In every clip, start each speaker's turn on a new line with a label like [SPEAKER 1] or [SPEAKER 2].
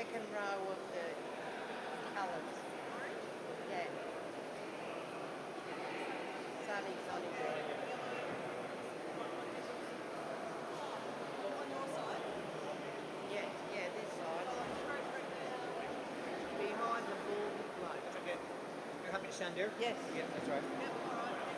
[SPEAKER 1] second row of the colours. Yeah. Sunny's on his head.
[SPEAKER 2] On your side?
[SPEAKER 1] Yeah, this side. Behind the bald bloke.
[SPEAKER 3] Okay. You're happy to stand there?
[SPEAKER 1] Yes.
[SPEAKER 3] Yeah, that's right.
[SPEAKER 2] Yep, all right.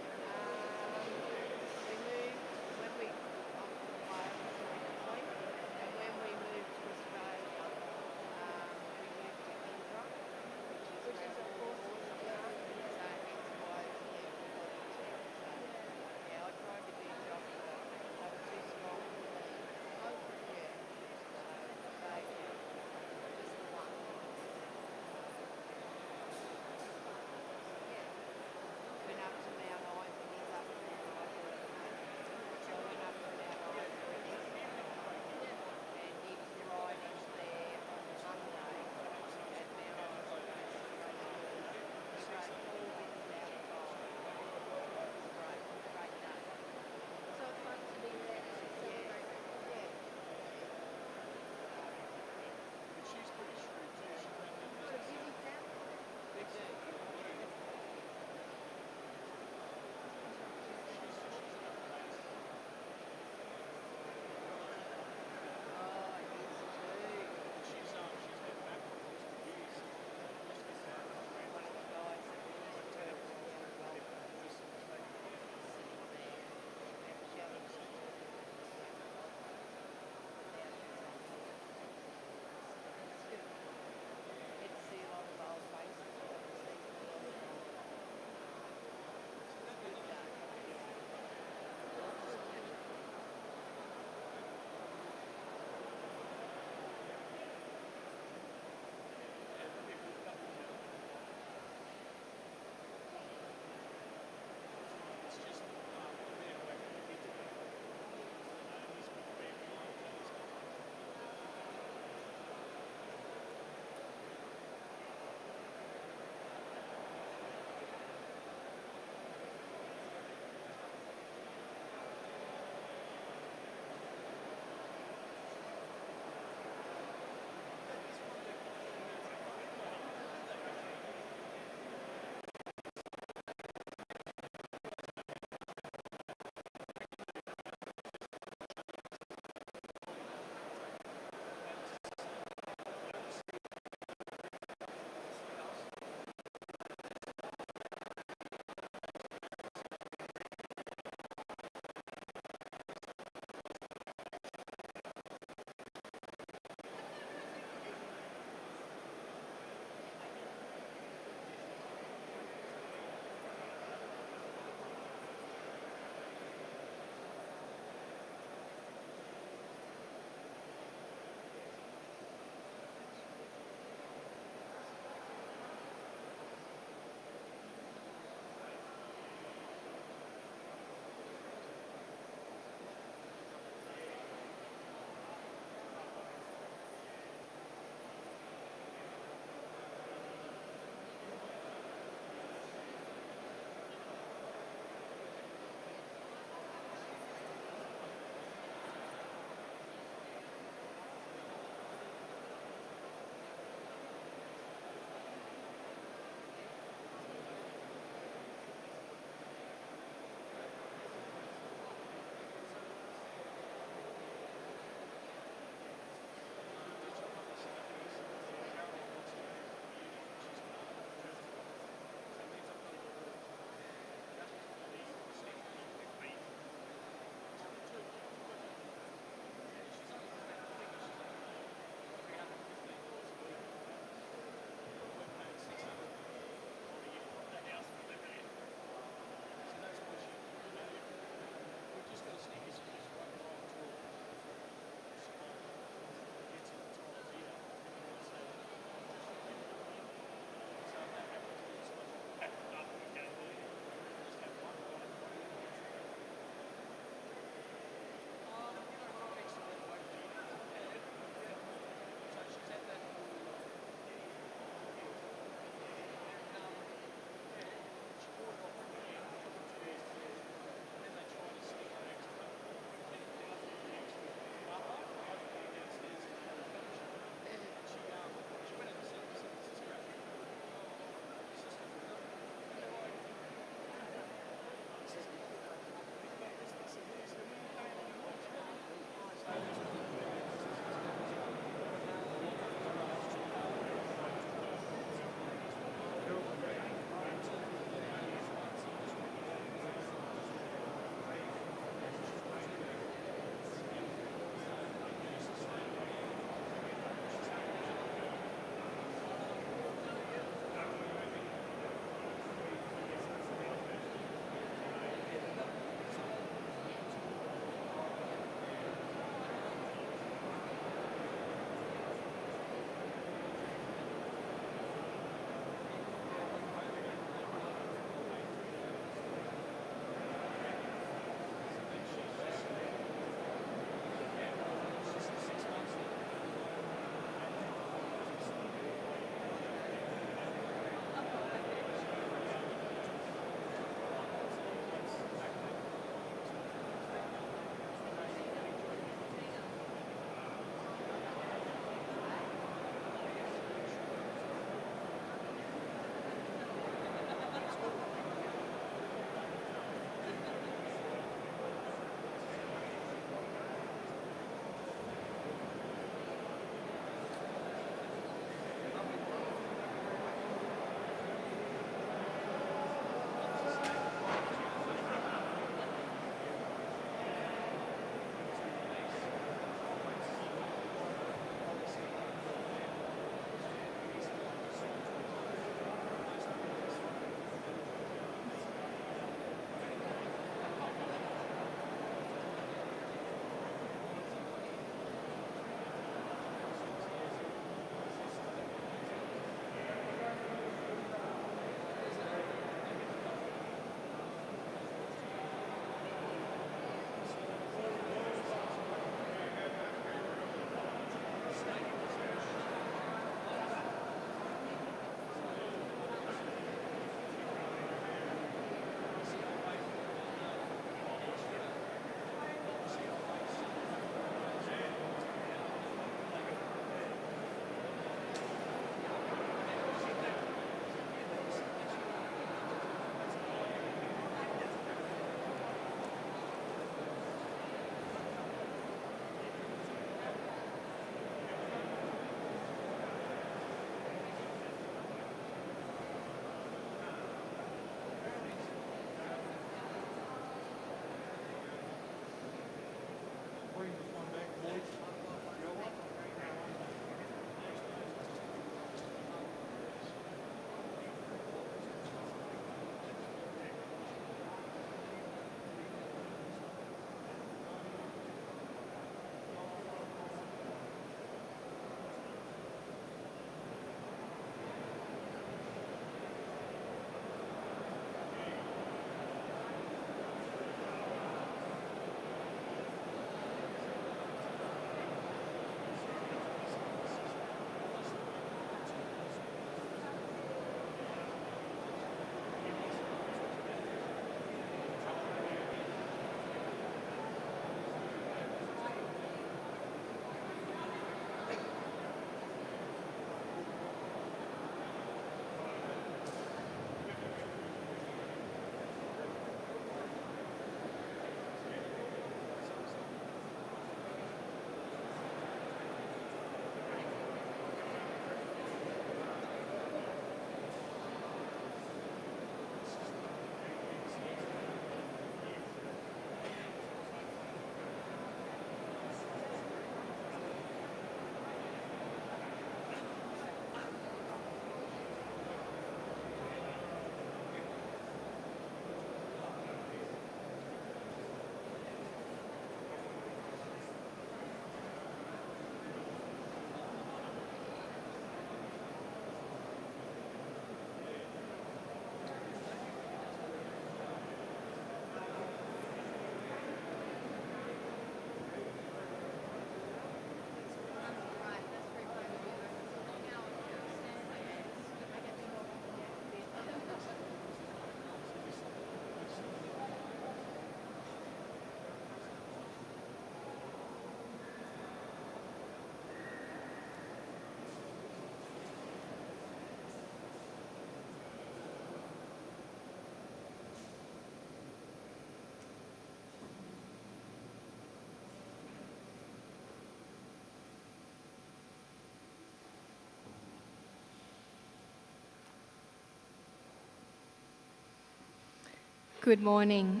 [SPEAKER 4] Good morning.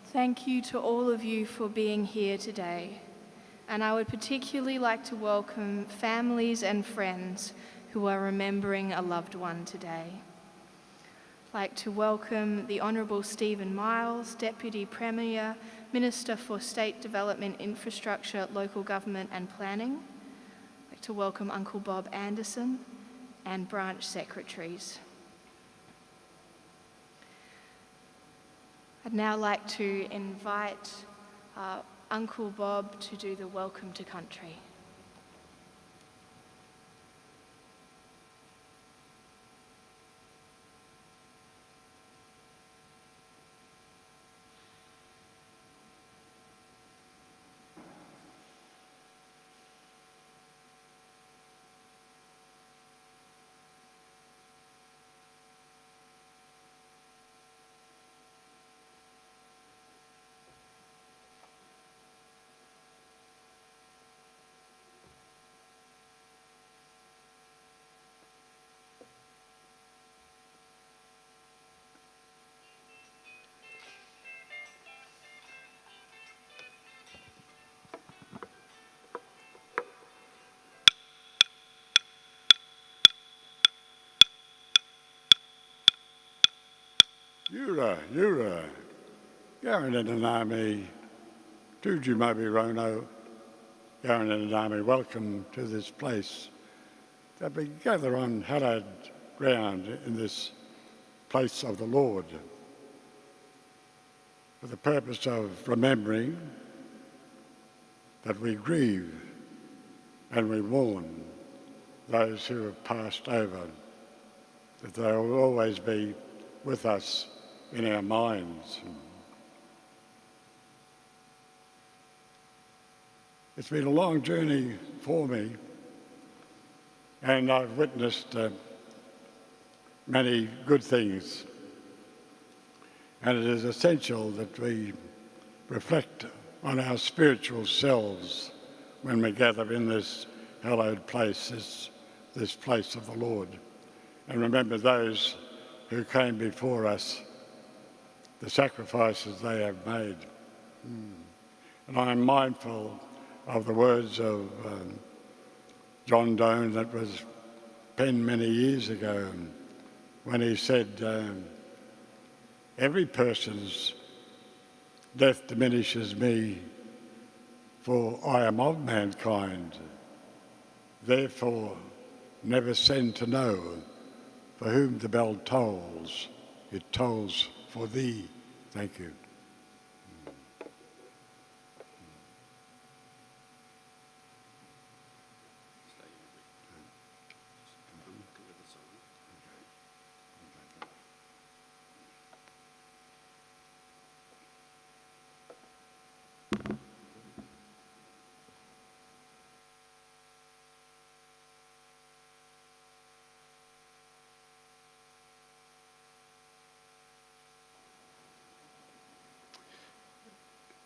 [SPEAKER 4] Thank you to all of you for being here today. And I would particularly like to welcome families and friends who are remembering a loved one today. I'd like to welcome the Honourable Stephen Miles, Deputy Premier, Minister for State Development, Infrastructure, Local Government and Planning. I'd like to welcome Uncle Bob Anderson and branch secretaries. I'd now like to invite Uncle Bob to do the Welcome to Country.
[SPEAKER 5] Yura, Garen and Anami, Tuju Mobi Rono, Garen and Anami, welcome to this place. That we gather on hallowed ground in this place of the Lord for the purpose of remembering that we grieve and we mourn those who have passed over, that they will always be with us in our minds. It's been a long journey for me, and I've witnessed many good things, and it is essential that we reflect on our spiritual selves when we gather in this hallowed place, this place of the Lord, and remember those who came before us, the sacrifices they have made. And I am mindful of the words of John Donne that was penned many years ago when he said, every person's death diminishes me, for I am of mankind. Therefore, never send to know, for whom the bell tolls, it tolls for thee. Thank you.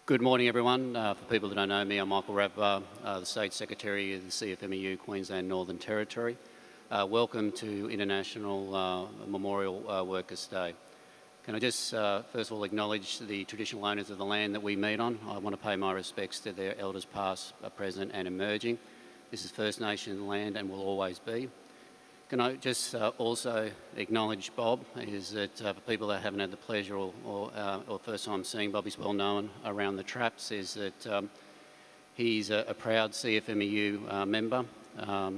[SPEAKER 6] Good morning, everyone. For people that don't know me, I'm Michael Rabbar, the State Secretary of the CFMEU, Queensland Northern Territory. Welcome to International Memorial Workers' Day. Can I just first of all acknowledge the traditional owners of the land that we meet on? I want to pay my respects to their elders past, present and emerging. This is First Nation land and will always be. Can I just also acknowledge Bob, is that for people that haven't had the pleasure or first time seeing Bob, he's well known around the traps, is that he's a proud CFMEU member.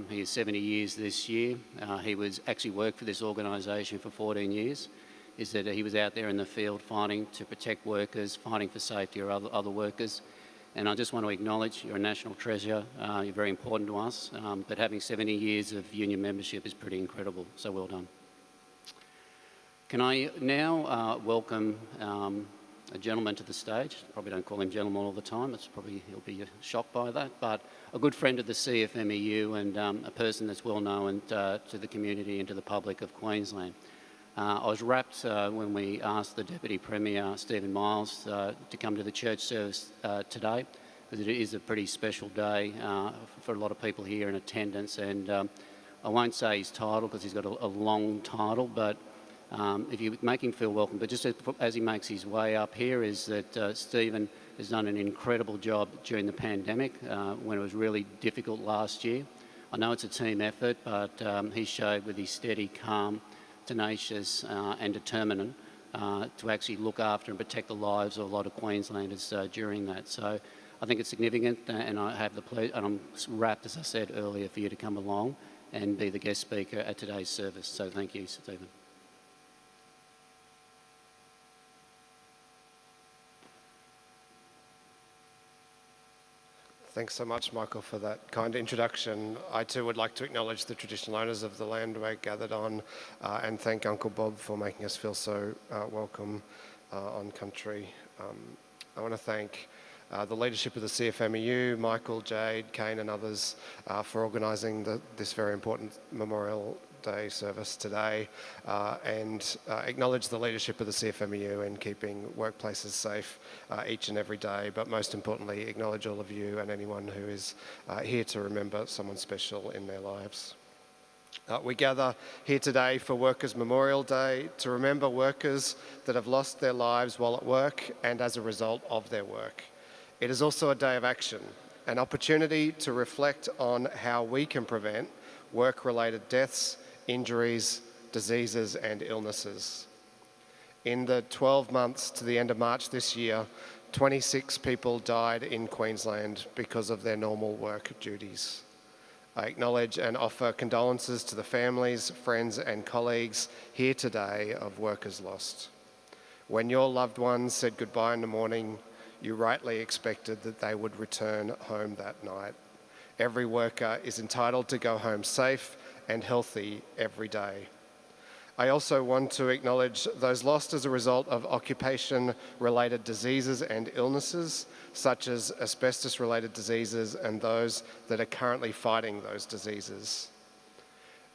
[SPEAKER 6] He is 70 years this year. He was actually worked for this organisation for 14 years. Is that he was out there in the field fighting to protect workers, fighting for safety of other workers. And I just want to acknowledge you're a national treasure, you're very important to us, but having 70 years of union membership is pretty incredible, so well done. Can I now welcome a gentleman to the stage? Probably don't call him gentleman all the time, he'll be shocked by that, but a good friend of the CFMEU and a person that's well known to the community and to the public of Queensland. I was rapt when we asked the Deputy Premier, Stephen Miles, to come to the church service today, because it is a pretty special day for a lot of people here in attendance. And I won't say his title, because he's got a long title, but if you make him feel welcome, but just as he makes his way up here, is that Stephen has done an incredible job during the pandemic when it was really difficult last year. I know it's a team effort, but he showed with his steady, calm, tenacious and determined to actually look after and protect the lives of a lot of Queenslanders during that. So I think it's significant, and I have the pleasure, and I'm rapt, as I said earlier, for you to come along and be the guest speaker at today's service. So thank you, Stephen.
[SPEAKER 7] Thanks so much, Michael, for that kind introduction. I too would like to acknowledge the traditional owners of the land we're gathered on and thank Uncle Bob for making us feel so welcome on country. I want to thank the leadership of the CFMEU, Michael, Jade, Kane and others for organising this very important Memorial Day service today and acknowledge the leadership of the CFMEU in keeping workplaces safe each and every day, but most importantly acknowledge all of you and anyone who is here to remember someone special in their lives. We gather here today for Workers' Memorial Day to remember workers that have lost their lives while at work and as a result of their work. It is also a day of action, an opportunity to reflect on how we can prevent work-related deaths, injuries, diseases and illnesses. In the 12 months to the end of March this year, 26 people died in Queensland because of their normal work duties. I acknowledge and offer condolences to the families, friends and colleagues here today of workers lost. When your loved ones said goodbye in the morning, you rightly expected that they would return home that night. Every worker is entitled to go home safe and healthy every day. I also want to acknowledge those lost as a result of occupation-related diseases and illnesses, such as asbestos-related diseases and those that are currently fighting those diseases.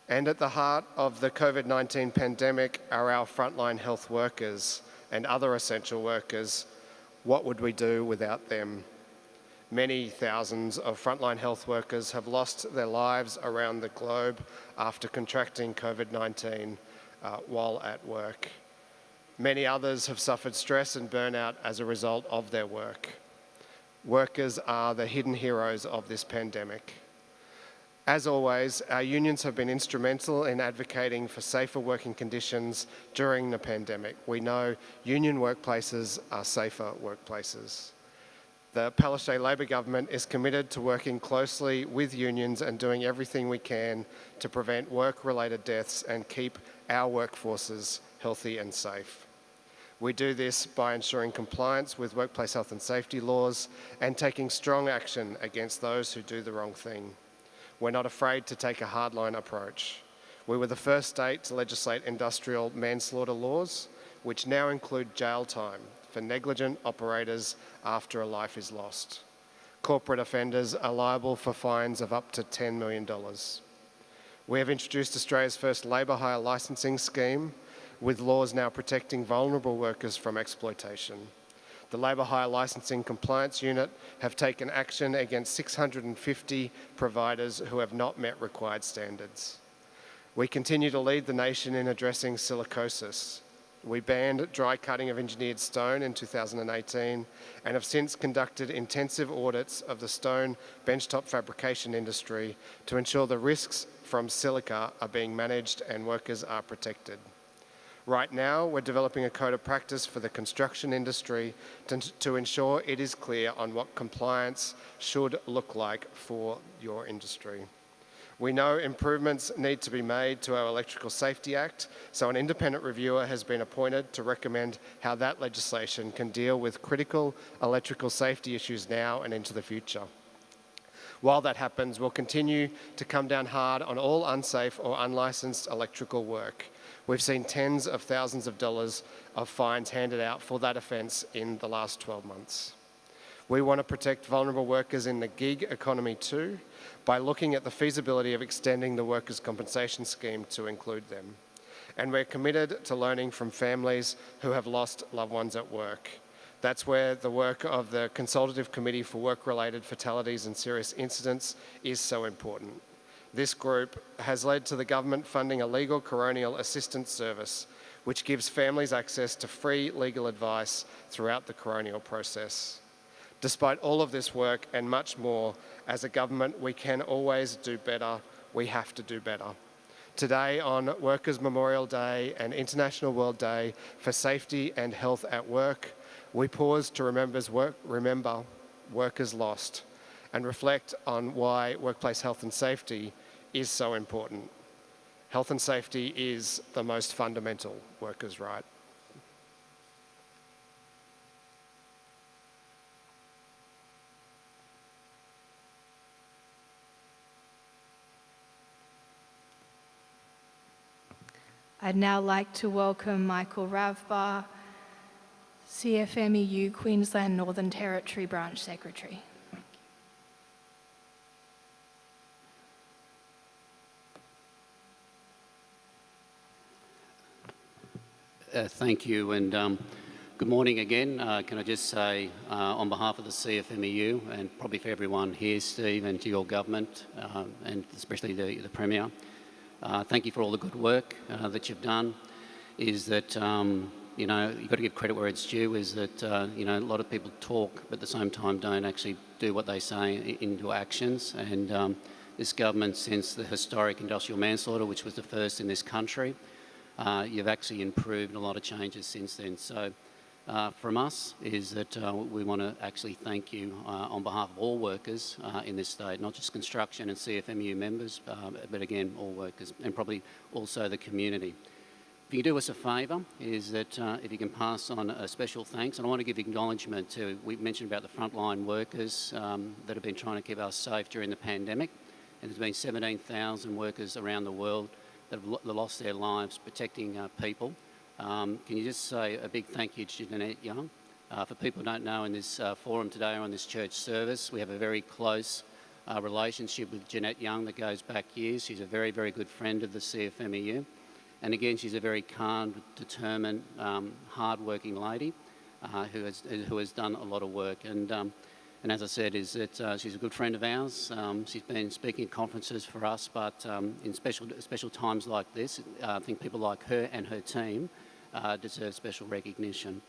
[SPEAKER 7] And at the heart of the COVID-19 pandemic are our frontline health workers and other essential workers. What would we do without them? Many thousands of frontline health workers have lost their lives around the globe after contracting COVID-19 while at work. Many others have suffered stress and burnout as a result of their work. Workers are the hidden heroes of this pandemic. As always, our unions have been instrumental in advocating for safer working conditions during the pandemic. We know union workplaces are safer workplaces. The Palaszczuk Labor government is committed to working closely with unions and doing everything we can to prevent work-related deaths and keep our workforces healthy and safe. We do this by ensuring compliance with workplace health and safety laws and taking strong action against those who do the wrong thing. We're not afraid to take a hardline approach. We were the first state to legislate industrial manslaughter laws, which now include jail time for negligent operators after a life is lost. Corporate offenders are liable for fines of up to $10 million. We have introduced Australia's first labour hire licensing scheme, with laws now protecting vulnerable workers from exploitation. The Labour Hire Licensing Compliance Unit have taken action against 650 providers who have not met required standards. We continue to lead the nation in addressing silicosis. We banned dry cutting of engineered stone in 2018 and have since conducted intensive audits of the stone benchtop fabrication industry to ensure the risks from silica are being managed and workers are protected. Right now, we're developing a code of practice for the construction industry to ensure it is clear on what compliance should look like for your industry. We know improvements need to be made to our Electrical Safety Act, so an independent reviewer has been appointed to recommend how that legislation can deal with critical electrical safety issues now and into the future. While that happens, we'll continue to come down hard on all unsafe or unlicensed electrical work. We've seen tens of thousands of dollars of fines handed out for that offence in the last 12 months. We want to protect vulnerable workers in the gig economy too, by looking at the feasibility of extending the Workers' Compensation Scheme to include them. And we're committed to learning from families who have lost loved ones at work. That's where the work of the Consultative Committee for Work-Related Fatalities and Serious Incidents is so important. This group has led to the government funding a legal coronial assistance service, which gives families access to free legal advice throughout the coronial process. Despite all of this work and much more, as a government, we can always do better. We have to do better. Today, on Workers' Memorial Day and International World Day for Safety and Health at Work, we pause to remember workers lost and reflect on why workplace health and safety is so important. Health and safety is the most fundamental workers' right.
[SPEAKER 4] I'd now like to welcome Michael Ravbar, CFMEU Queensland Northern Territory Branch Secretary.
[SPEAKER 6] Thank you, and good morning again. Can I just say, on behalf of the CFMEU, and probably for everyone here, Steve, and to your government, and especially the Premier, thank you for all the good work that you've done. Is that, you've got to give credit where it's due, is that, a lot of people talk, but at the same time don't actually do what they say into actions. And this government, since the historic industrial manslaughter, which was the first in this country, you've actually improved a lot of changes since then. So from us is that we want to actually thank you on behalf of all workers in this state, not just construction and CFMEU members, but again, all workers, and probably also the community. If you do us a favour, is that if you can pass on a special thanks, and I want to give acknowledgement to, we mentioned about the frontline workers that have been trying to keep us safe during the pandemic, and there's been 17,000 workers around the world that have lost their lives protecting people. Can you just say a big thank you to Jeanette Young? For people who don't know, in this forum today or on this church service, we have a very close relationship with Jeanette Young that goes back years. She's a very, very good friend of the CFMEU. And again, she's a very calm, determined, hard-working lady who has done a lot of work. And as I said, is that she's a good friend of ours. She's been speaking at conferences for us, but in special times like this, I think people like her and her team deserve special recognition.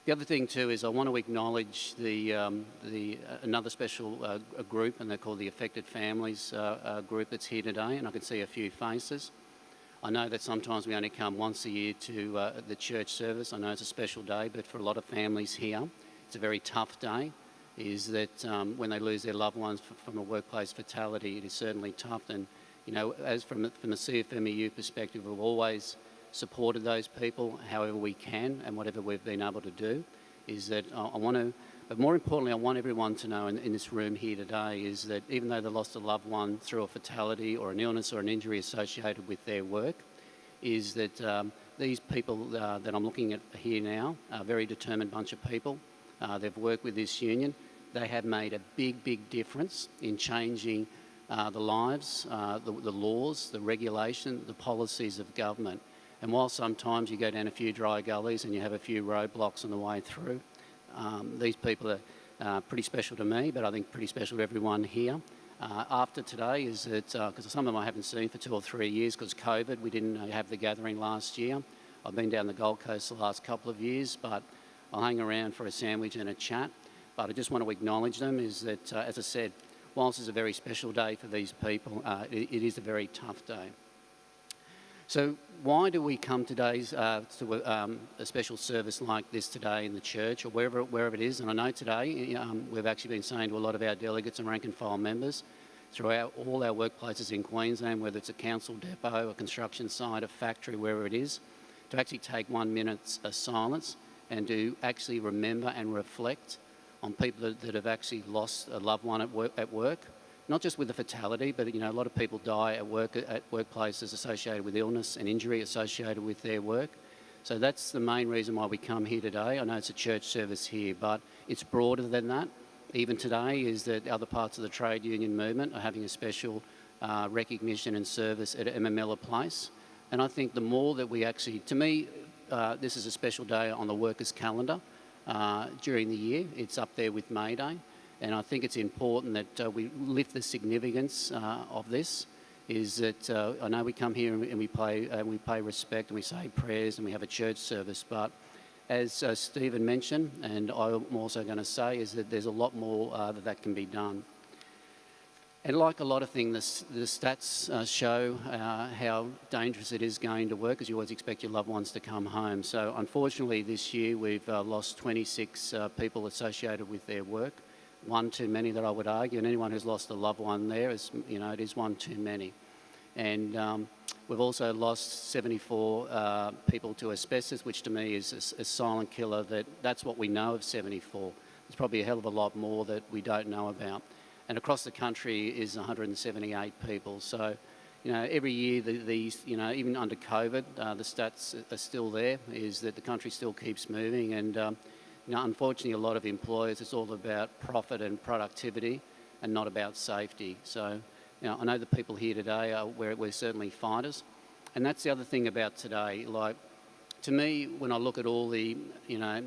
[SPEAKER 6] The other thing too is I want to acknowledge another special group, and they're called the Affected Families group that's here today, and I can see a few faces. I know that sometimes we only come once a year to the church service. I know it's a special day, but for a lot of families here, it's a very tough day. Is that when they lose their loved ones from a workplace fatality, it is certainly tough. And, as from the CFMEU perspective, we've always supported those people however we can and whatever we've been able to do. Is that but more importantly, I want everyone to know in this room here today is that even though they lost a loved one through a fatality or an illness or an injury associated with their work, is that these people that I'm looking at here now are a very determined bunch of people. They've worked with this union. They have made a big, big difference in changing the lives, the laws, the regulation, the policies of government. And while sometimes you go down a few dry gullies and you have a few roadblocks on the way through, these people are pretty special to me, but I think pretty special to everyone here. After today is that, because some of them I haven't seen for 2 or 3 years because COVID, we didn't have the gathering last year. I've been down the Gold Coast the last couple of years, but I'll hang around for a sandwich and a chat. But I just want to acknowledge them is that, as I said, whilst it's a very special day for these people, it is a very tough day. So why do we come today to a special service like this today in the church or wherever it is? And I know today we've actually been saying to a lot of our delegates and rank and file members throughout all our workplaces in Queensland, whether it's a council depot, a construction site, a factory, wherever it is, to actually take 1 minute of silence and to actually remember and reflect on people that have actually lost a loved one at work, not just with a fatality, but a lot of people die at workplaces associated with illness and injury associated with their work. So that's the main reason why we come here today. I know it's a church service here, but it's broader than that. Even today is that other parts of the trade union movement are having a special recognition and service at Emmamilla Place. And I think the more that we actually, to me, this is a special day on the workers' calendar during the year. It's up there with May Day. And I think it's important that we lift the significance of this, is that I know we come here and we pay respect and we say prayers and we have a church service, but as Stephen mentioned, and I'm also going to say, is that there's a lot more that can be done. And like a lot of things, the stats show how dangerous it is going to work, because you always expect your loved ones to come home. So unfortunately this year we've lost 26 people associated with their work. One too many, that I would argue, and anyone who's lost a loved one there is, you know, it is one too many. And we've also lost 74 people to asbestos, which to me is a silent killer. That's what we know of 74. There's probably a hell of a lot more that we don't know about. And across the country is 178 people. So, you know, every year these, you know, even under COVID, the stats are still there, is that the country still keeps moving. And, you know, unfortunately, a lot of employers, it's all about profit and productivity and not about safety. So, you know, I know the people here today we're certainly fighters. And that's the other thing about today. Like, to me, when I look at all the, you know,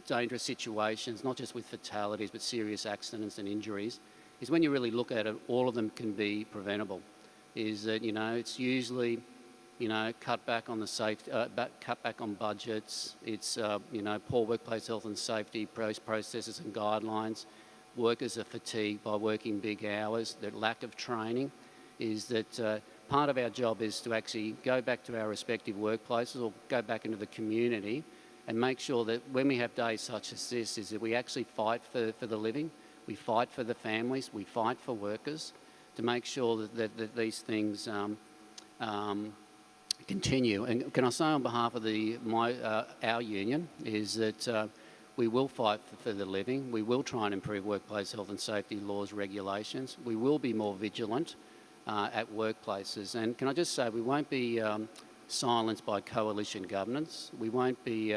[SPEAKER 6] dangerous situations, not just with fatalities, but serious accidents and injuries, is when you really look at it, all of them can be preventable. Is that, you know, it's usually, you know, cut back on the cut back on budgets. It's, you know, poor workplace health and safety processes and guidelines. Workers are fatigued by working big hours. The lack of training is that part of our job is to actually go back to our respective workplaces or go back into the community and make sure that when we have days such as this, is that we actually fight for the living, we fight for the families, we fight for workers to make sure that these things continue. And can I say on behalf of our union is that we will fight for the living, we will try and improve workplace health and safety laws, regulations, we will be more vigilant at workplaces. And can I just say, we won't be silenced by coalition governance. We won't be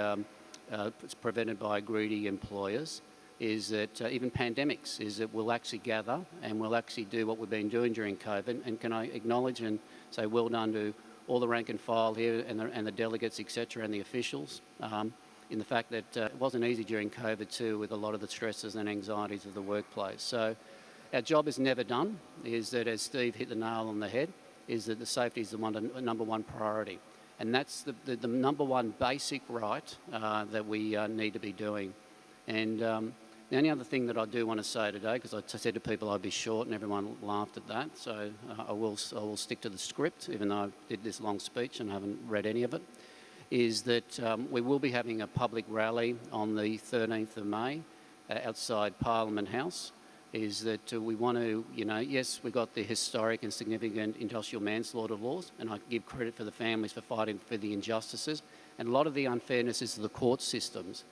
[SPEAKER 6] prevented by greedy employers. Is that even pandemics, is that we'll actually gather and we'll actually do what we've been doing during COVID. And can I acknowledge and say well done to all the rank and file here and the delegates, etc., and the officials, in the fact that it wasn't easy during COVID too, with a lot of the stresses and anxieties of the workplace. So our job is never done. Is that, as Steve hit the nail on the head, is that the safety is the number one priority. And that's the number one basic right that we need to be doing. And the only other thing that I do want to say today, because I said to people I'd be short and everyone laughed at that, so I will stick to the script, even though I did this long speech and haven't read any of it, is that we will be having a public rally on the 13th of May outside Parliament House. Is that we want to, you know, yes, we've got the historic and significant industrial manslaughter laws, and I give credit for the families for fighting for the injustices, and a lot of the unfairness is the court systems.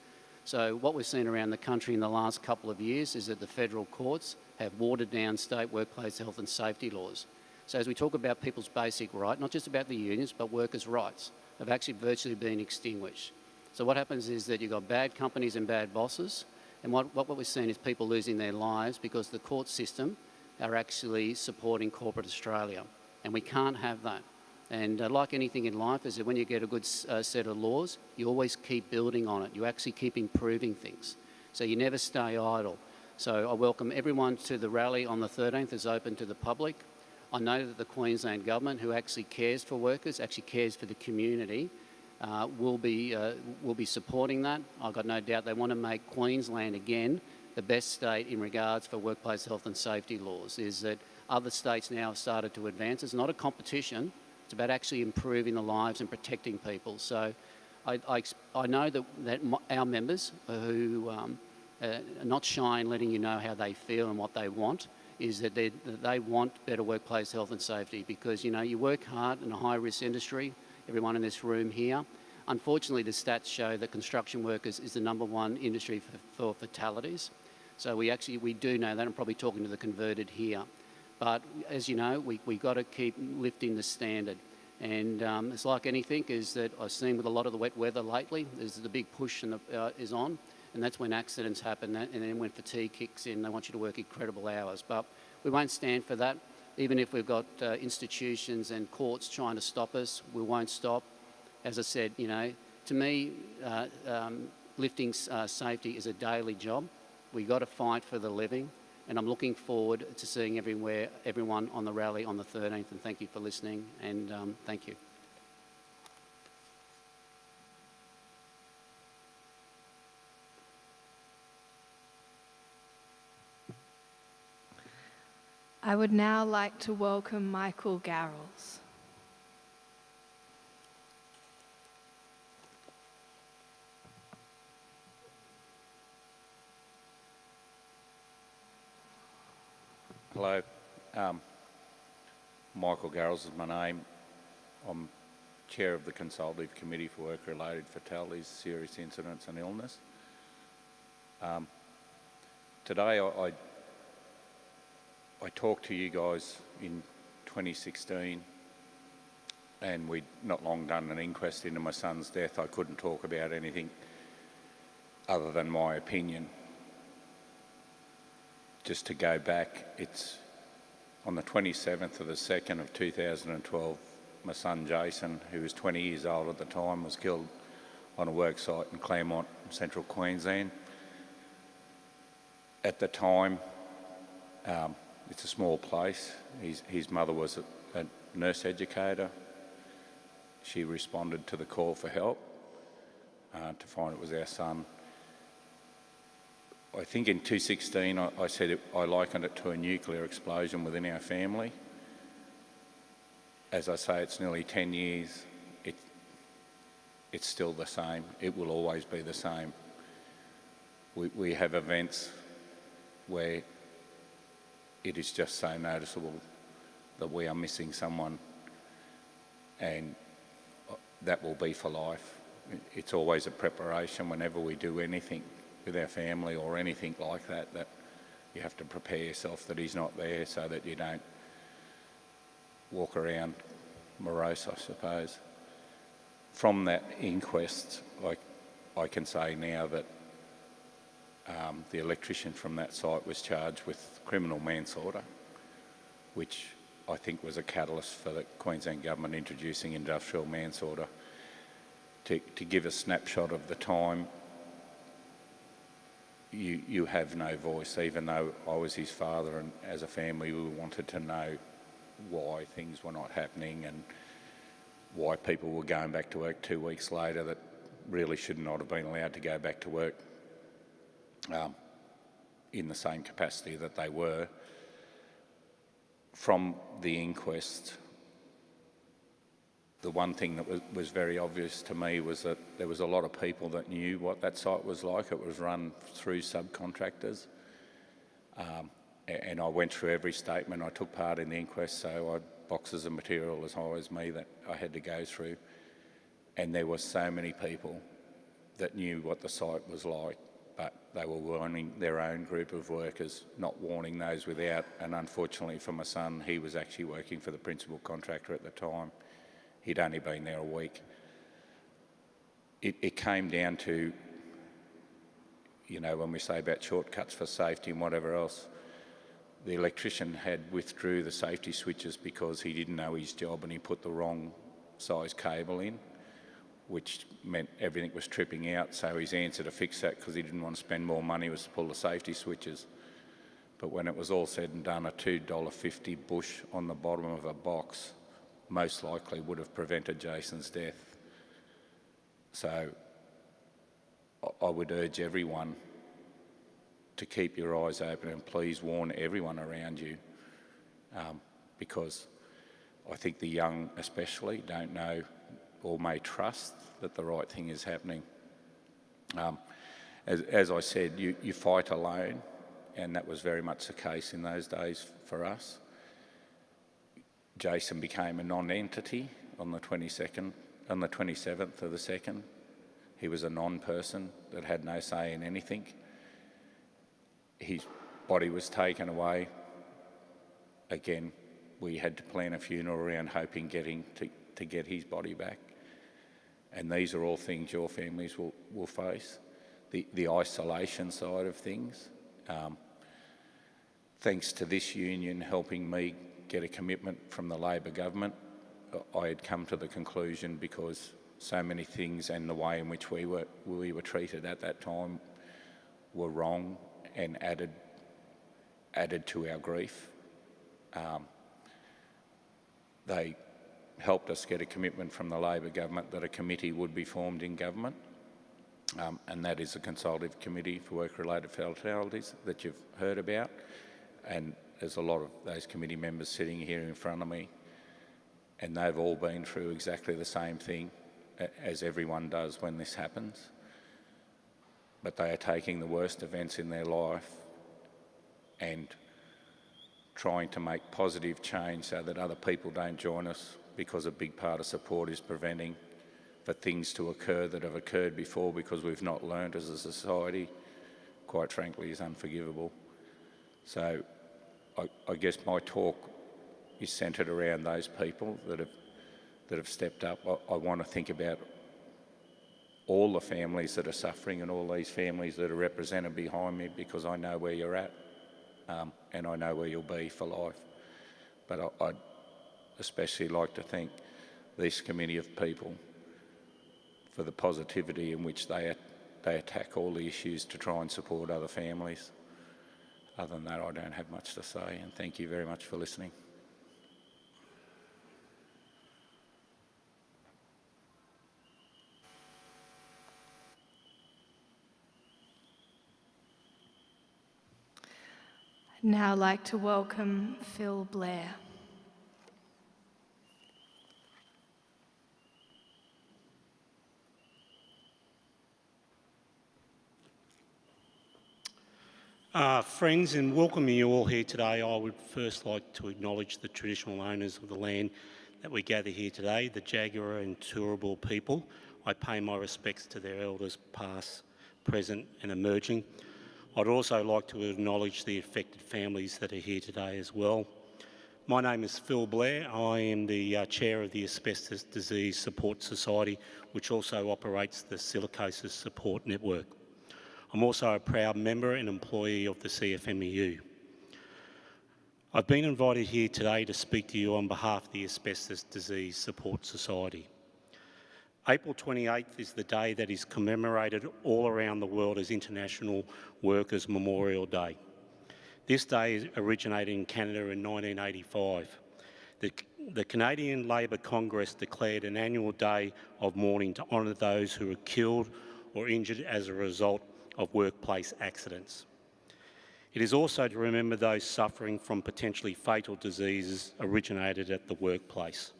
[SPEAKER 6] So what we've seen around the country in the last couple of years is that the federal courts have watered down state workplace health and safety laws. So as we talk about people's basic right, not just about the unions, but workers' rights, have actually virtually been extinguished. So what happens is that you've got bad companies and bad bosses, and what we're seeing is people losing their lives because the court system are actually supporting corporate Australia. And we can't have that. And like anything in life, is that when you get a good set of laws, you always keep building on it. You actually keep improving things. So you never stay idle. So I welcome everyone to the rally on the 13th. It's open to the public. I know that the Queensland Government, who actually cares for workers, actually cares for the community, will be supporting that. I've got no doubt they want to make Queensland again the best state in regards for workplace health and safety laws. Is that other states now have started to advance. It's not a competition. It's about actually improving the lives and protecting people. So I know that our members who are not shy in letting you know how they feel and what they want, is that they want better workplace health and safety, because, you know, you work hard in a high-risk industry, everyone in this room here. Unfortunately, the stats show that construction workers is the number one industry for fatalities. So we do know that. I'm probably talking to the converted here. But as you know, we got to keep lifting the standard. And it's like anything, is that I've seen with a lot of the wet weather lately, there's the big push is on, and that's when accidents happen, and then when fatigue kicks in, they want you to work incredible hours. But we won't stand for that. Even if we've got institutions and courts trying to stop us, we won't stop. As I said, you know, to me, lifting safety is a daily job. We've got to fight for the living, and I'm looking forward to seeing everyone on the rally on the 13th, and thank you for listening, and thank you.
[SPEAKER 4] I would now like to welcome Michael Garrels.
[SPEAKER 8] Hello, Michael Garrels is my name. I'm Chair of the Consultative Committee for Work-Related Fatalities, Serious Incidents and Illness. Today I talked to you guys in 2016, and we'd not long done an inquest into my son's death. I couldn't talk about anything other than my opinion. Just to go back, it's on the 27th of the 2nd of 2012, my son Jason, who was 20 years old at the time, was killed on a work site in Claremont, Central Queensland. At the time, it's a small place. His mother was a nurse educator. She responded to the call for help to find it was our son. I think in 2016 I said I likened it to a nuclear explosion within our family. As I say, it's nearly 10 years. It's still the same. It will always be the same. We have events where it is just so noticeable that we are missing someone, and that will be for life. It's always a preparation whenever we do anything with our family or anything like that, that you have to prepare yourself that he's not there so that you don't walk around morose, I suppose. From that inquest, I can say now that the electrician from that site was charged with criminal manslaughter, which I think was a catalyst for the Queensland Government introducing industrial manslaughter. To give a snapshot of the time, you have no voice, even though I was his father, and as a family we wanted to know why things were not happening and why people were going back to work 2 weeks later that really should not have been allowed to go back to work in the same capacity that they were. From the inquest, the one thing that was very obvious to me was that there was a lot of people that knew what that site was like. It was run through subcontractors. And I went through every statement. I took part in the inquest, so I had boxes of material as high as me that I had to go through. And there were so many people that knew what the site was like, but they were warning their own group of workers, not warning those without. And unfortunately for my son, he was actually working for the principal contractor at the time. He'd only been there a week. It came down to, you know, when we say about shortcuts for safety and whatever else, the electrician had withdrew the safety switches because he didn't know his job and he put the wrong size cable in, which meant everything was tripping out. So his answer to fix that, because he didn't want to spend more money, was to pull the safety switches. But when it was all said and done, a $2.50 bush on the bottom of a box most likely would have prevented Jason's death. So I would urge everyone to keep your eyes open and please warn everyone around you, because I think the young especially don't know or may trust that the right thing is happening. As I said, you fight alone, and that was very much the case in those days for us. Jason became a non-entity on the 27th of the 2nd. He was a non-person that had no say in anything. His body was taken away. Again, we had to plan a funeral around hoping to get his body back. And these are all things your families will face. The isolation side of things. Thanks to this union helping me get a commitment from the Labor government, I had come to the conclusion, because so many things and the way in which we were treated at that time were wrong and added added to our grief. They helped us get a commitment from the Labor government that a committee would be formed in government, and that is a consultative committee for work-related fatalities that you've heard about. And there's a lot of those committee members sitting here in front of me, and they've all been through exactly the same thing as everyone does when this happens. But they are taking the worst events in their life and trying to make positive change so that other people don't join us, because a big part of support is preventing for things to occur that have occurred before, because we've not learned as a society, quite frankly, is unforgivable. So I guess my talk is centred around those people that have stepped up. I want to think about all the families that are suffering and all these families that are represented behind me, because I know where you're at, and I know where you'll be for life. But I'd especially like to thank this committee of people for the positivity in which they attack all the issues to try and support other families. Other than that, I don't have much to say, and thank you very much for listening.
[SPEAKER 4] I'd now like to welcome Phil Blair.
[SPEAKER 9] Friends, in welcoming you all here today, I would first like to acknowledge the traditional owners of the land that we gather here today, the Jagera and Turrbal people. I pay my respects to their elders past, present and emerging. I'd also like to acknowledge the affected families that are here today as well. My name is Phil Blair. I am the chair of the Asbestos Disease Support Society, which also operates the Silicosis Support Network. I'm also a proud member and employee of the CFMEU. I've been invited here today to speak to you on behalf of the Asbestos Disease Support Society. April 28th is the day that is commemorated all around the world as International Workers' Memorial Day. This day originated in Canada in 1985. The Canadian Labor Congress declared an annual day of mourning to honour those who were killed or injured as a result of workplace accidents. It is also to remember those suffering from potentially fatal diseases originated at the workplace.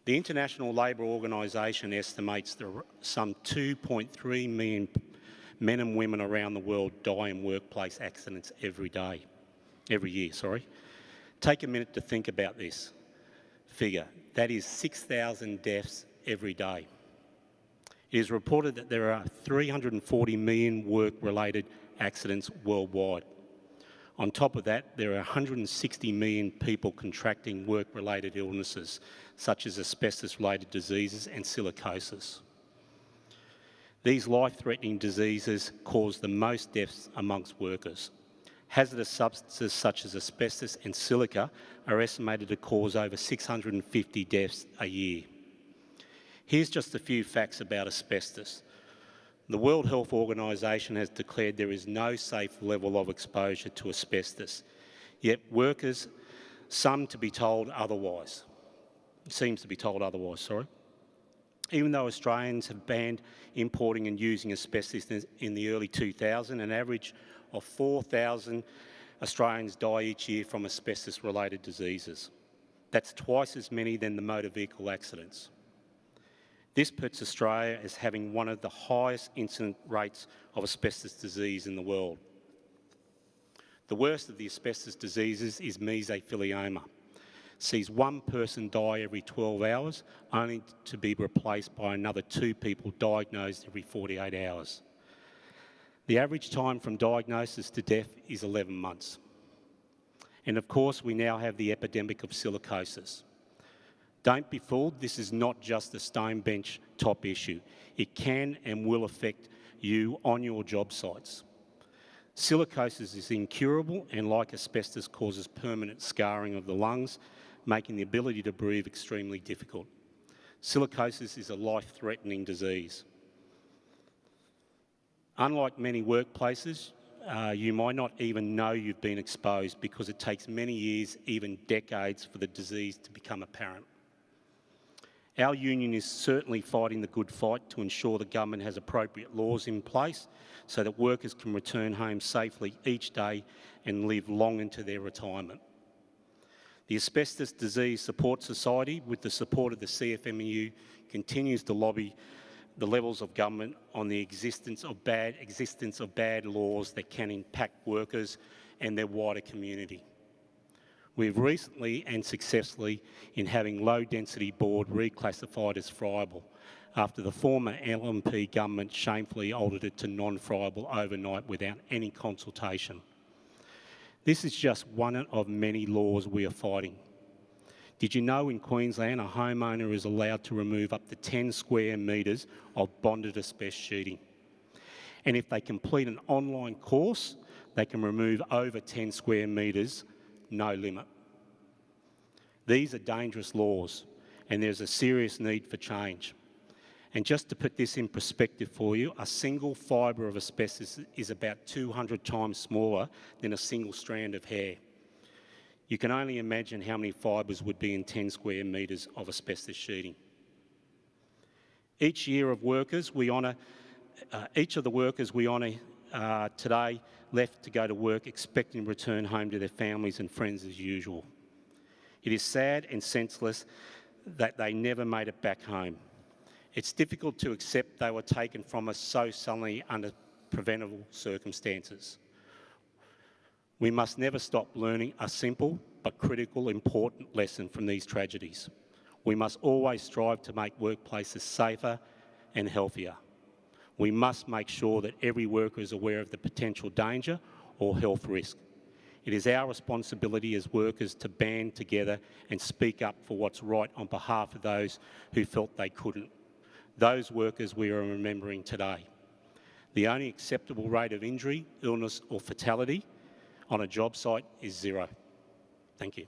[SPEAKER 9] The International Labour Organisation estimates that some 2.3 million men and women around the world die in workplace accidents every year. Take a minute to think about this figure. That is 6,000 deaths every day. It is reported that there are 340 million work-related accidents worldwide. On top of that, there are 160 million people contracting work-related illnesses, such as asbestos-related diseases and silicosis. These life-threatening diseases cause the most deaths amongst workers. Hazardous substances such as asbestos and silica are estimated to cause over 650 deaths a year. Here's just a few facts about asbestos. The World Health Organisation has declared there is no safe level of exposure to asbestos, yet workers seem to be told otherwise. Even though Australians have banned importing and using asbestos in the early 2000s, an average of 4,000 Australians die each year from asbestos-related diseases. That's twice as many than the motor vehicle accidents. This puts Australia as having one of the highest incident rates of asbestos disease in the world. The worst of the asbestos diseases is mesothelioma. Sees one person die every 12 hours, only to be replaced by another 2 people diagnosed every 48 hours. The average time from diagnosis to death is 11 months. And of course, we now have the epidemic of silicosis. Don't be fooled, this is not just a stone bench top issue. It can and will affect you on your job sites. Silicosis is incurable and, like asbestos, causes permanent scarring of the lungs, making the ability to breathe extremely difficult. Silicosis is a life-threatening disease. Unlike many workplaces, you might not even know you've been exposed because it takes many years, even decades, for the disease to become apparent. Our union is certainly fighting the good fight to ensure the government has appropriate laws in place so that workers can return home safely each day and live long into their retirement. The Asbestos Disease Support Society, with the support of the CFMEU, continues to lobby the levels of government on the existence of bad laws that can impact workers and their wider community. We've recently and successfully in having low density board reclassified as friable after the former LNP government shamefully altered it to non-friable overnight without any consultation. This is just one of many laws we are fighting. Did you know in Queensland a homeowner is allowed to remove up to 10 square metres of bonded asbestos sheeting? And if they complete an online course, they can remove over 10 square metres, no limit. These are dangerous laws and there's a serious need for change. And just to put this in perspective for you, a single fibre of asbestos is about 200 times smaller than a single strand of hair. You can only imagine how many fibres would be in 10 square metres of asbestos sheeting. Each of the workers we honour today left to go to work expecting to return home to their families and friends as usual. It is sad and senseless that they never made it back home. It's difficult to accept they were taken from us so suddenly under preventable circumstances. We must never stop learning a simple but critical, important lesson from these tragedies. We must always strive to make workplaces safer and healthier. We must make sure that every worker is aware of the potential danger or health risk. It is our responsibility as workers to band together and speak up for what's right on behalf of those who felt they couldn't. Those workers we are remembering today. The only acceptable rate of injury, illness or fatality on a job site is 0. Thank you.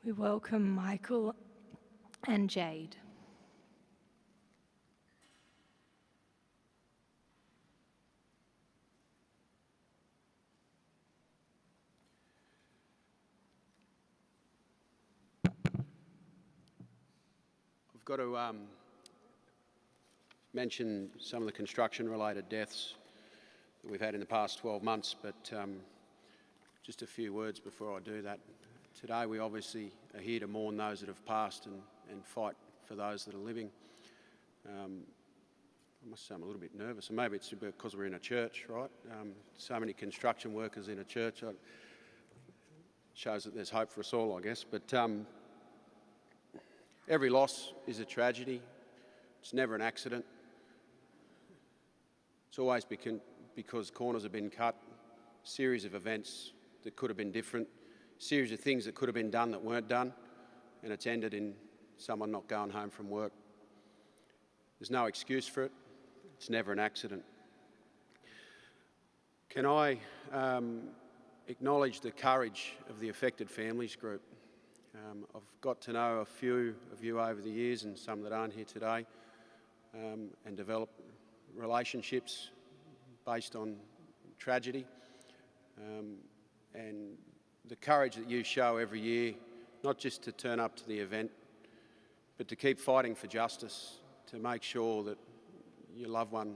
[SPEAKER 4] We welcome Michael and Jade.
[SPEAKER 10] I've got to mention some of the construction-related deaths that we've had in the past 12 months, but just a few words before I do that. Today we obviously are here to mourn those that have passed and fight for those that are living. I must say I'm a little bit nervous, and maybe it's because we're in a church, right? So many construction workers in a church. It shows that there's hope for us all, I guess. But every loss is a tragedy. It's never an accident. It's always because corners have been cut, series of events that could have been different, series of things that could have been done that weren't done, and it's ended in someone not going home from work. There's no excuse for it. It's never an accident. Can I acknowledge the courage of the affected families group? I've got to know a few of you over the years, and some that aren't here today, and develop relationships based on tragedy. And the courage that you show every year, not just to turn up to the event, but to keep fighting for justice, to make sure that your loved one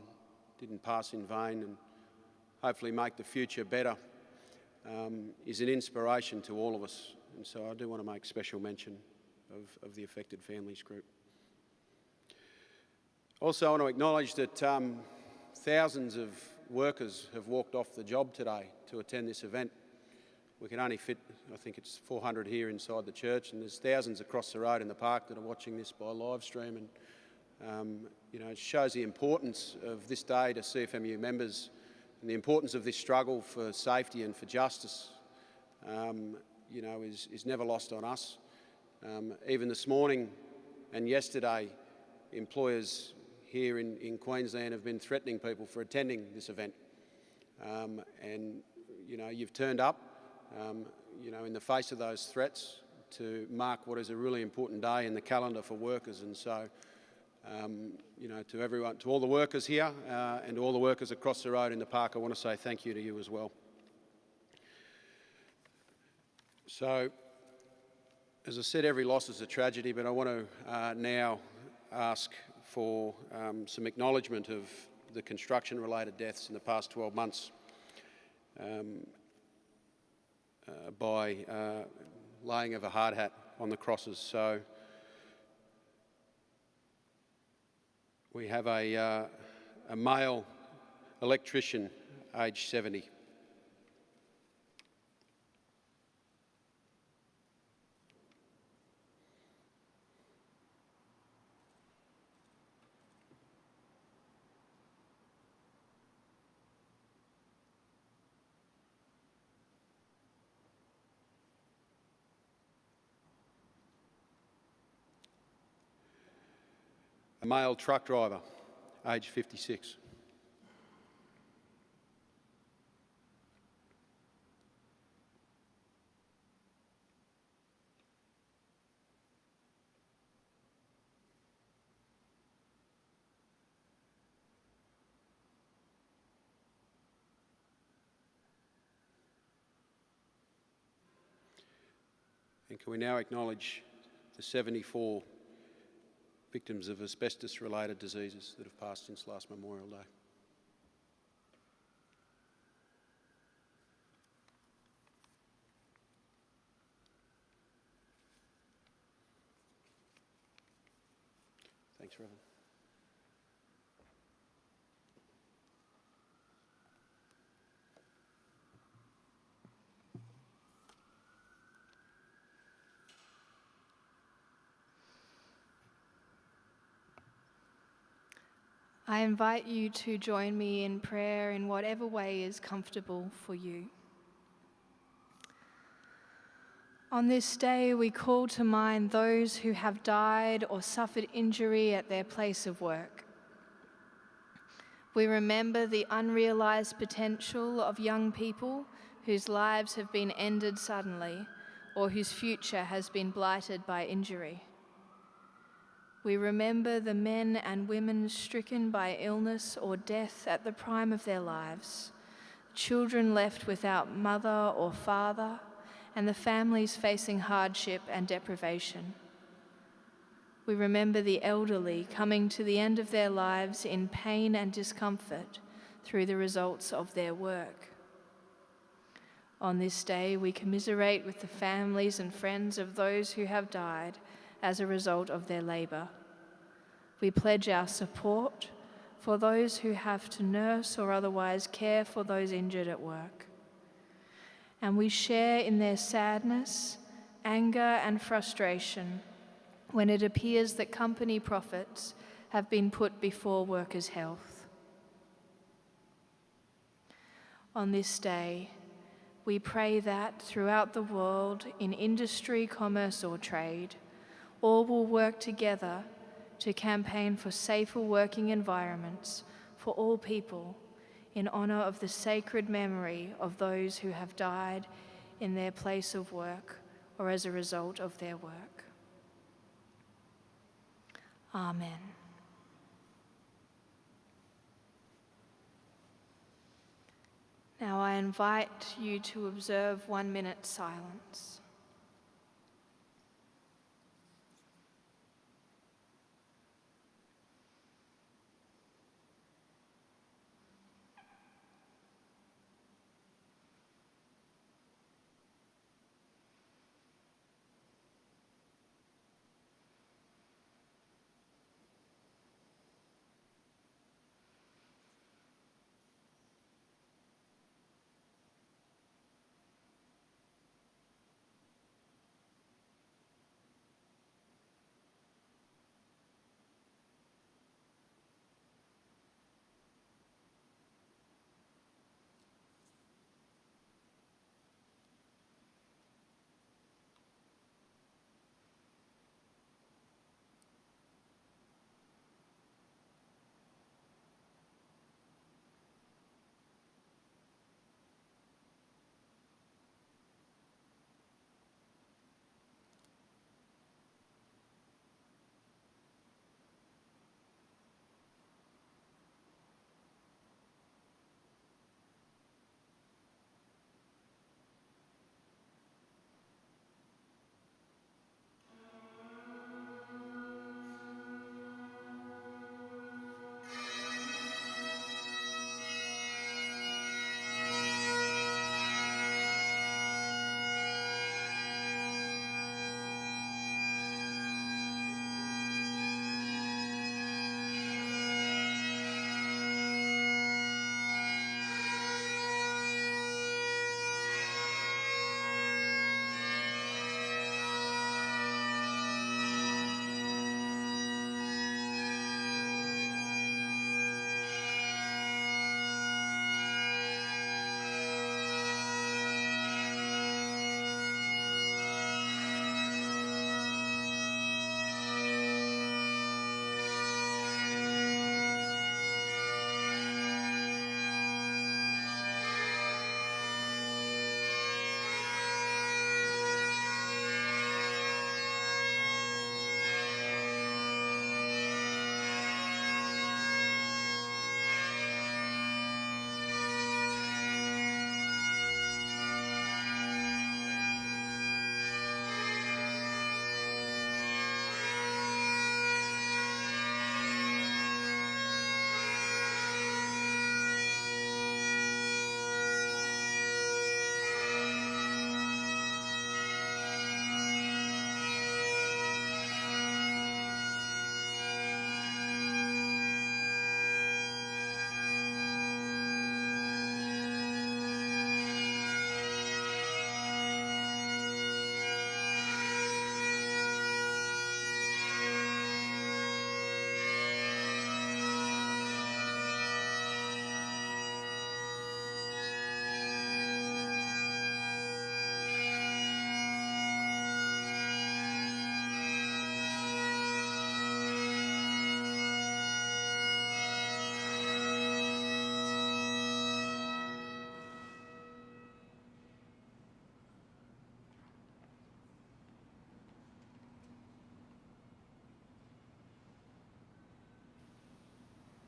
[SPEAKER 10] didn't pass in vain and hopefully make the future better, is an inspiration to all of us. And so I do want to make special mention of the affected families group. Also, I want to acknowledge that thousands of workers have walked off the job today to attend this event. We can only fit, I think it's 400 here inside the church, and there's thousands across the road in the park that are watching this by live stream. It shows the importance of this day to CFMEU members and the importance of this struggle for safety and for justice, is never lost on us. Even this morning and yesterday, employers here in Queensland have been threatening people for attending this event. You've turned up, in the face of those threats to mark what is a really important day in the calendar for workers. And so, to everyone, to all the workers here and to all the workers across the road in the park, I want to say thank you to you as well. So, as I said, every loss is a tragedy, but I want to now ask for some acknowledgement of the construction-related deaths in the past 12 months by laying of a hard hat on the crosses. So we have a male electrician, aged 70. A male truck driver, aged 56. And can we now acknowledge the 74 victims of asbestos-related diseases that have passed since last Memorial Day? Thanks, Reverend.
[SPEAKER 4] I invite you to join me in prayer in whatever way is comfortable for you. On this day, we call to mind those who have died or suffered injury at their place of work. We remember the unrealized potential of young people whose lives have been ended suddenly or whose future has been blighted by injury. We remember the men and women stricken by illness or death at the prime of their lives, children left without mother or father, and the families facing hardship and deprivation. We remember the elderly coming to the end of their lives in pain and discomfort through the results of their work. On this day, we commiserate with the families and friends of those who have died as a result of their labour. We pledge our support for those who have to nurse or otherwise care for those injured at work. And we share in their sadness, anger, and frustration when it appears that company profits have been put before workers' health. On this day, we pray that throughout the world, in industry, commerce, or trade, all will work together to campaign for safer working environments for all people in honour of the sacred memory of those who have died in their place of work or as a result of their work. Amen. Now I invite you to observe 1 minute silence.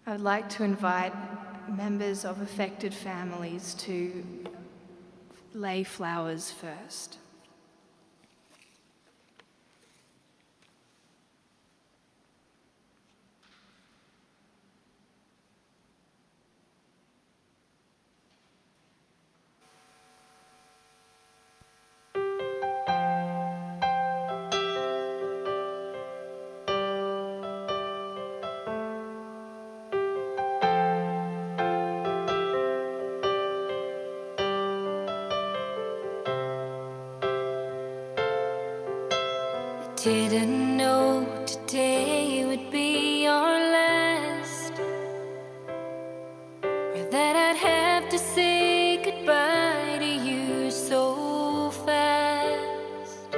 [SPEAKER 4] I would like to invite members of affected families to lay flowers first.
[SPEAKER 11] Didn't know today would be our last, or that I'd have to say goodbye to you so fast.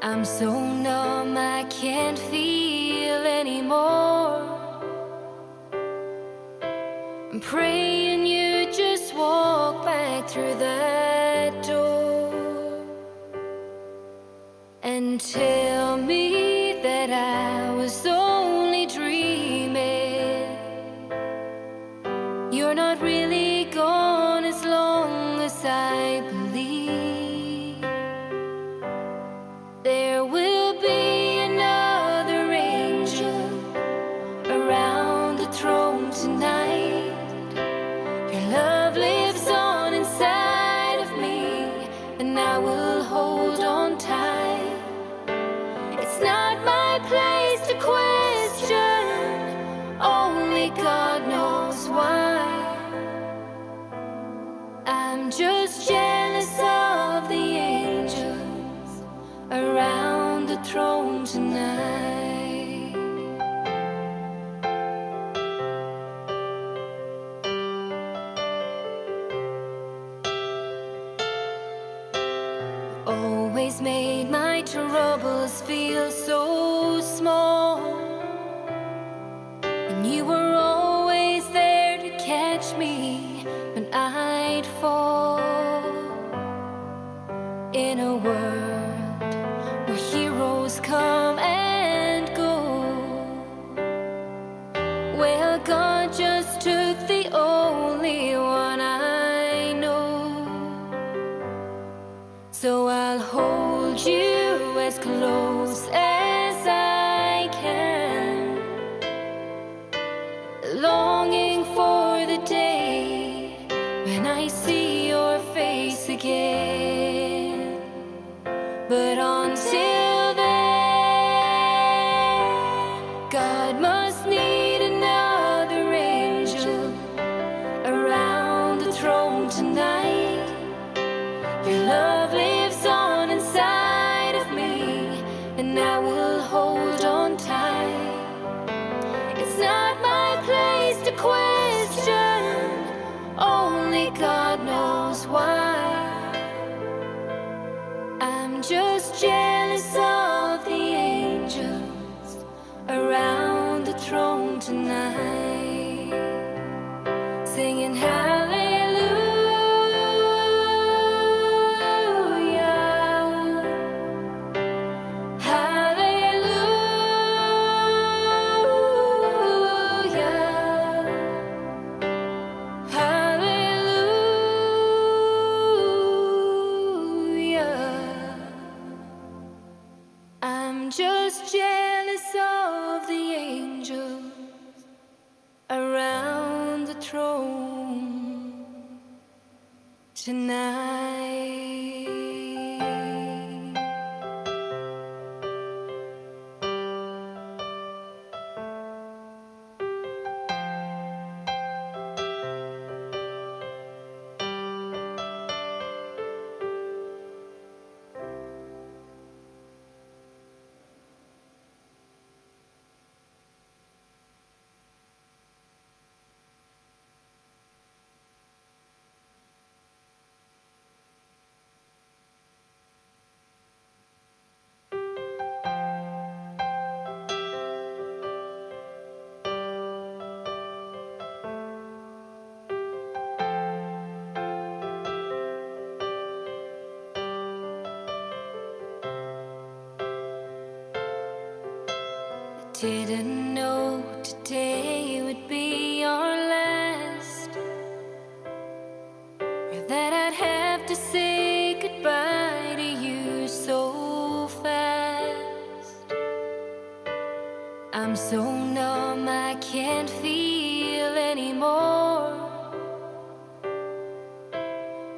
[SPEAKER 11] I'm so numb I can't feel anymore. I'm praying you just walk back through that door and tell me that I was only dreaming. You're not really gone as long as I believe. There will be another angel around the throne tonight. Your love lives on inside of me, and I will hold on tight. It's not my place to question, only God knows why. I'm just jealous of the angels around the throne tonight. Always made my troubles feel so small, and you were always there to catch me when I'd fall. In a world where heroes come and go, well, God just took the only one I know. So I'll hold you as close as I can, longing for the day when I see your face again. But until then, God must need another angel around the throne tonight. Your love lives on inside of me, and I will hold on tight. It's not my place to question, only God knows why. I'm just jealous of the angels around the throne tonight, singing hallelujah. Just jealous of the angels around the throne tonight. Didn't know today would be our last, or that I'd have to say goodbye to you so fast. I'm so numb I can't feel anymore.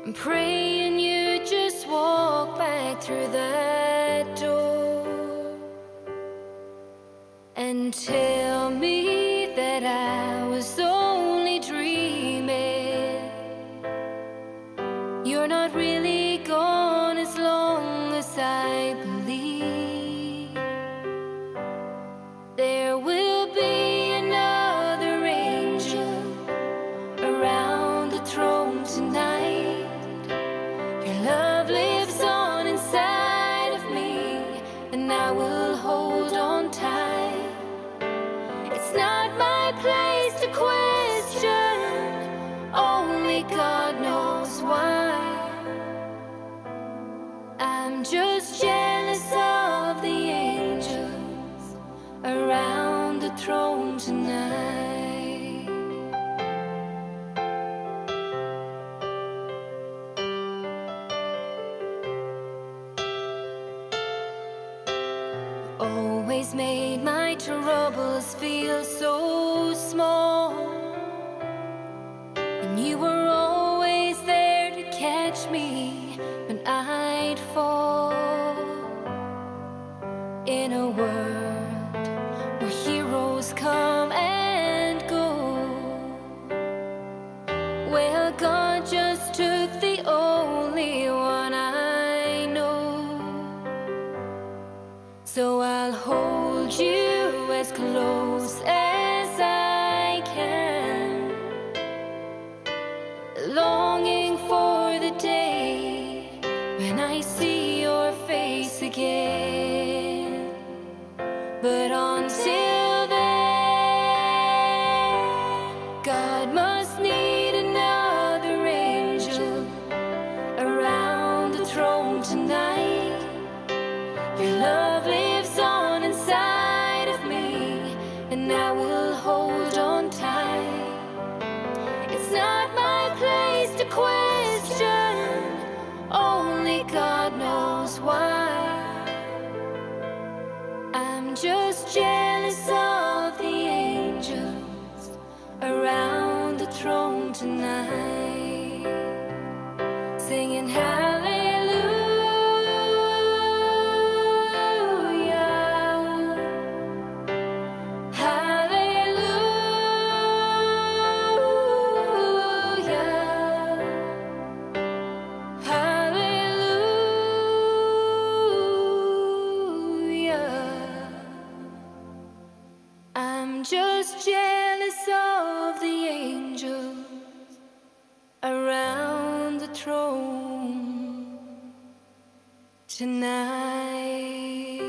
[SPEAKER 11] I'm praying you just walk back through that door and tell me that I was only dreaming. You're not really gone as long as I believe. There will be another angel around the throne tonight. Your love lives on inside of me, and I will hold on tight. It's not my place to question, only God knows why. I'm just jealous of the angels around the throne tonight. Always made my troubles feel so small, and you were always there to catch me when I'd fall. In a world where heroes come and go, well, God just took the only one I know. So I'll hold you as close as I can, longing for the day when I see your face again. But until then, God must need another angel around the throne tonight. Your love lives on inside of me, and I will hold on tight. It's not my place to question, only God knows why. I'm just jealous of the angels around the throne tonight, singing hallelujah, hallelujah, hallelujah. I'm just jealous of the angels around the throne tonight.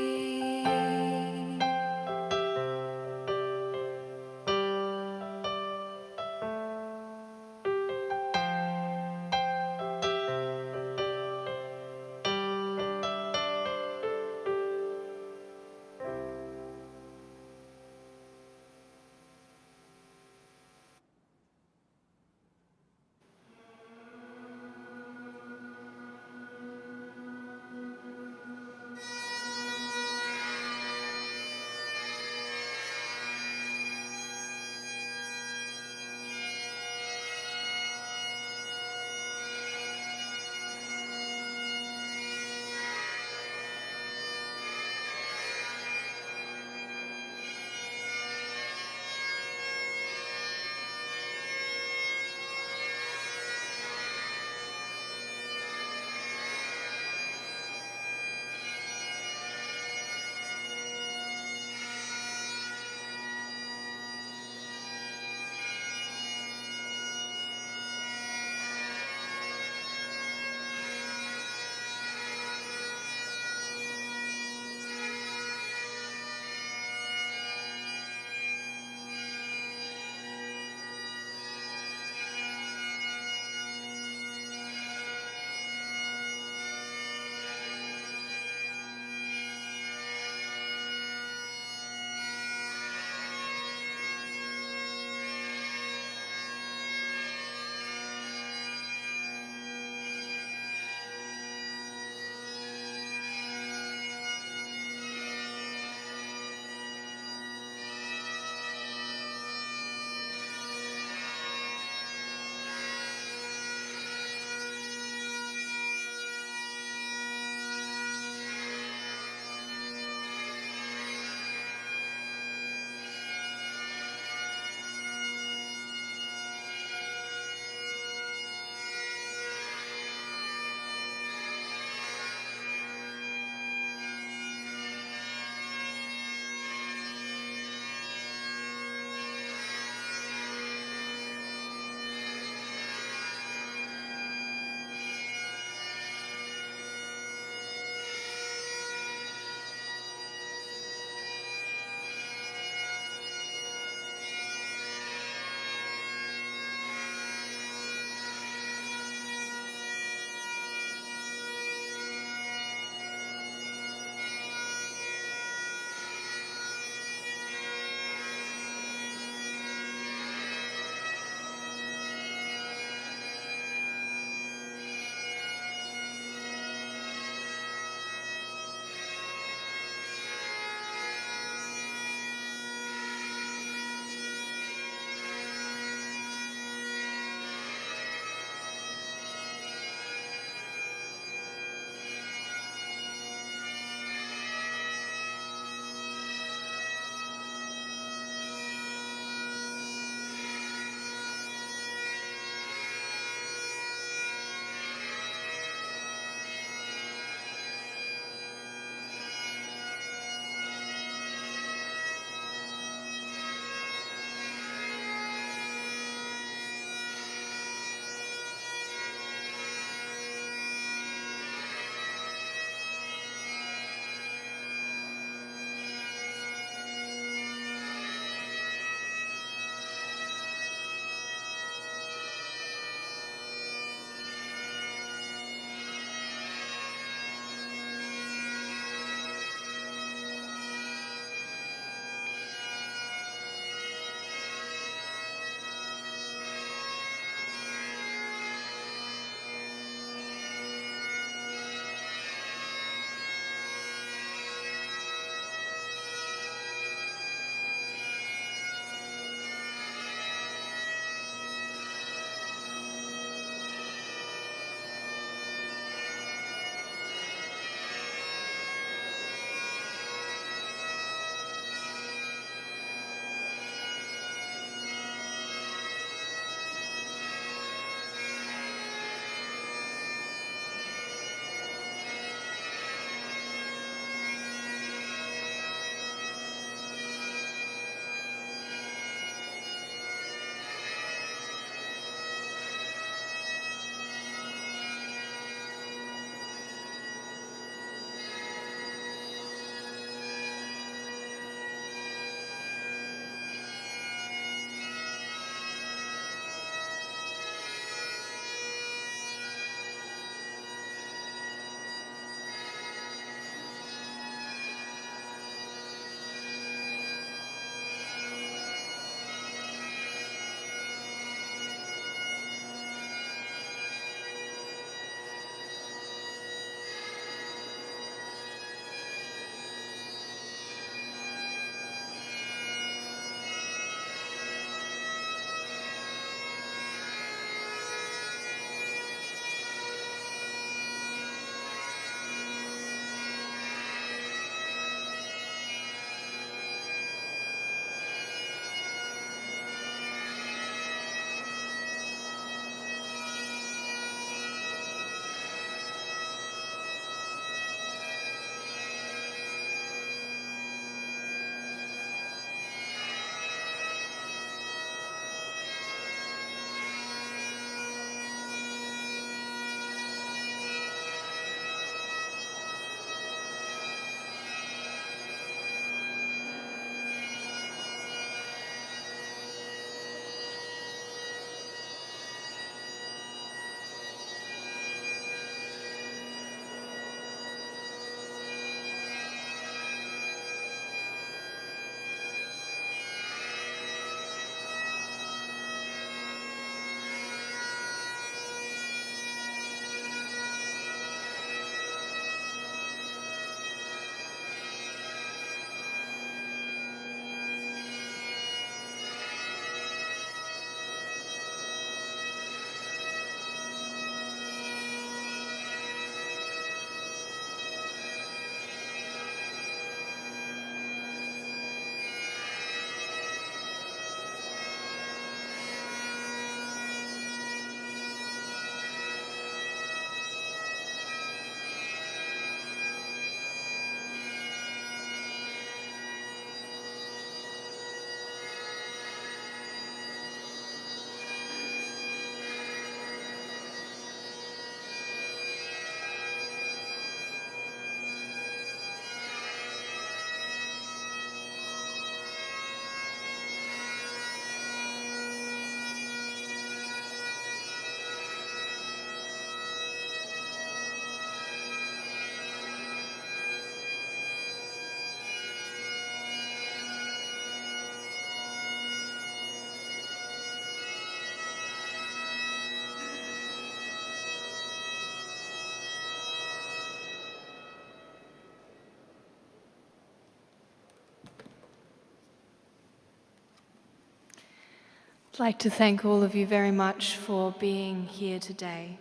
[SPEAKER 4] I'd like to thank all of you very much for being here today,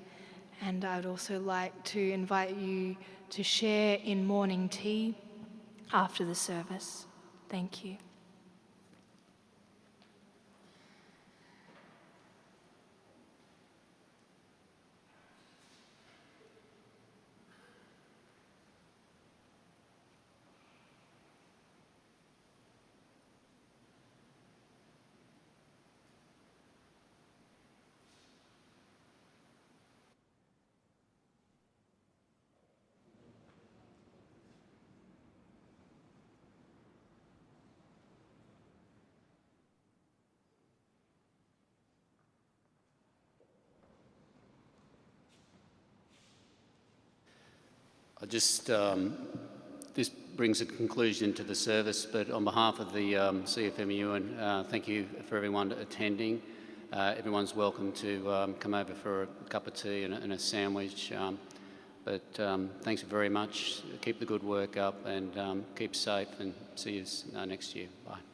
[SPEAKER 4] and I'd also like to invite you to share in morning tea after the service. Thank you.
[SPEAKER 6] This brings a conclusion to the service, but on behalf of the CFMEU, and thank you for everyone attending. Everyone's welcome to come over for a cup of tea and a sandwich. But thanks very much. Keep the good work up and keep safe, and see you next year. Bye.